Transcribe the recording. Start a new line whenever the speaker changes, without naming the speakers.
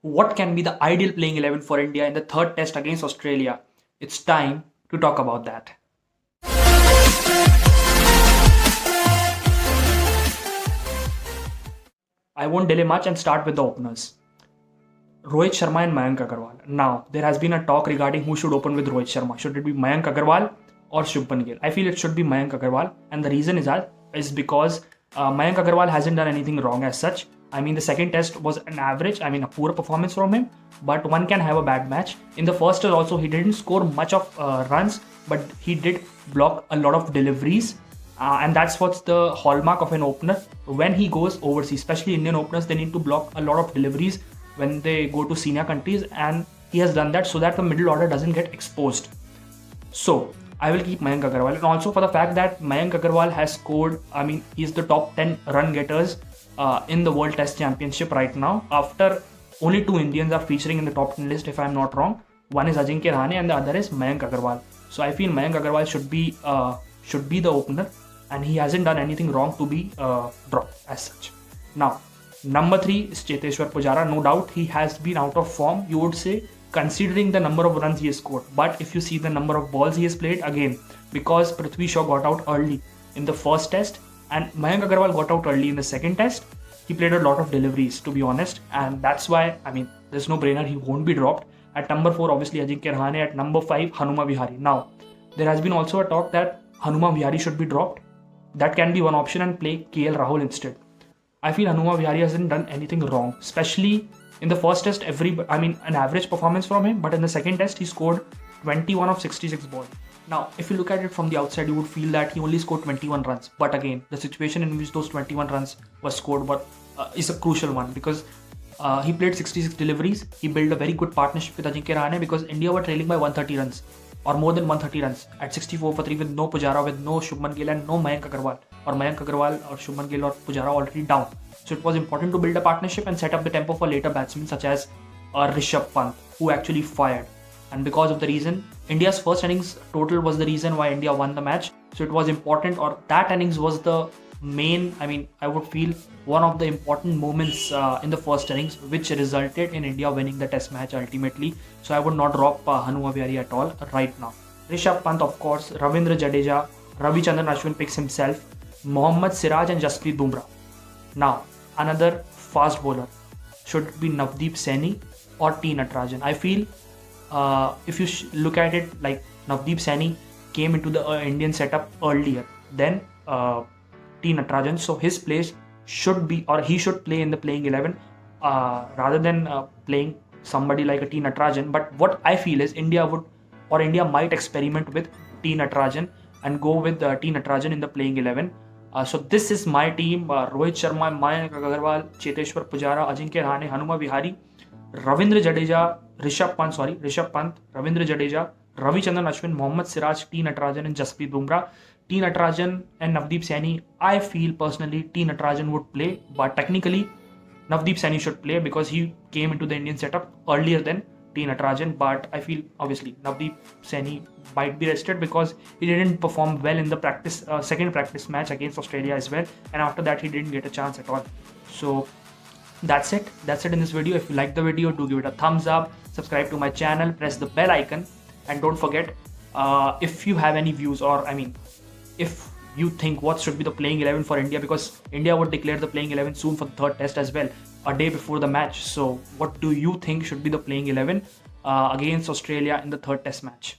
what can be the ideal playing 11 for India in the third test against Australia? It's time to talk about that. I won't delay much and start with the openers. Rohit Sharma and Mayank Agarwal. Now, there has been a talk regarding who should open with Rohit Sharma. Should it be Mayank Agarwal or Shubman Gill? I feel it should be Mayank Agarwal, and the reason is because Mayank Agarwal hasn't done anything wrong as such. I mean, the second test was an average, a poor performance from him, but one can have a bad match. In the first test also, he didn't score much of runs, but he did block a lot of deliveries. And that's what's the hallmark of an opener. When he goes overseas, especially Indian openers, they need to block a lot of deliveries when they go to senior countries, and he has done that so that the middle order doesn't get exposed. So I will keep Mayank Agarwal, and also for the fact that Mayank Agarwal has scored, he's the top 10 run getters in the World Test Championship right now. After only 2 Indians are featuring in the top 10 list, if I'm not wrong. One is Ajinkya Rahane and the other is Mayank Agarwal. So I feel Mayank Agarwal should be the opener, and he hasn't done anything wrong to be dropped as such. Now, number 3 is Cheteshwar Pujara. No doubt he has been out of form, you would say, considering the number of runs he has scored. But if you see the number of balls he has played, again, because Prithvi Shaw got out early in the first test and Mayank Agarwal got out early in the second test, he played a lot of deliveries, to be honest, and that's why, there's no brainer, he won't be dropped. At number 4, obviously Ajinkya Rahane. At number 5, Hanuma Vihari. Now, there has been also a talk that Hanuma Vihari should be dropped. That can be one option and play KL Rahul instead. I feel Hanuma Vihari hasn't done anything wrong, especially in the first test. An average performance from him, but in the second test he scored 21 of 66 balls. Now, if you look at it from the outside, you would feel that he only scored 21 runs. But again, the situation in which those 21 runs were scored is a crucial one, because he played 66 deliveries. He built a very good partnership with Ajinkya Rahane, because India were trailing by 130 runs or more than 130 runs at 64 for 3 with no Pujara, with no Shubman Gill and no Mayank Agarwal, or Shubman Gill or Pujara already down. So it was important to build a partnership and set up the tempo for later batsmen such as Rishabh Pant, who actually fired. And because of the reason, India's first innings total was the reason why India won the match. So it was important, or that innings was the main, I would feel one of the important moments in the first innings, which resulted in India winning the test match ultimately. So I would not drop Hanuma Vihari at all right now. Rishabh Pant, of course, Ravindra Jadeja, Ravichandran Ashwin picks himself, Mohammad Siraj and Jasprit Bumrah. Now, another fast bowler should be Navdeep Saini or T. Natarajan. I feel if you look at it, like, Navdeep Saini came into the Indian setup earlier than T. Natarajan, so his place should be, or he should play in the playing 11 rather than playing somebody like a T. Natarajan. But what I feel is India might experiment with T. Natarajan and go with T. Natarajan in the playing 11. So this is my team: Rohit Sharma, Mayank Agarwal, Cheteshwar Pujara, Ajinkya Rahane, Hanuma Vihari, Ravindra Jadeja, Rishabh Pant, Ravindra Jadeja, Ravichandran Ashwin, Mohammad Siraj, T. Natarajan and Jasprit Bumrah. T. Natarajan and Navdeep Saini, I feel personally T. Natarajan would play, but technically Navdeep Saini should play because he came into the Indian setup earlier than T. Natarajan. But I feel obviously Navdeep Saini might be rested because he didn't perform well in the second practice match against Australia as well, and after that he didn't get a chance at all. So that's it in this video. If you like the video, do give it a thumbs up, subscribe to my channel, press the bell icon, and don't forget, if you have any views, or if you think what should be the playing 11 for India, because India would declare the playing 11 soon for the third test as well, a day before the match. So what do you think should be the playing 11 against Australia in the third test match?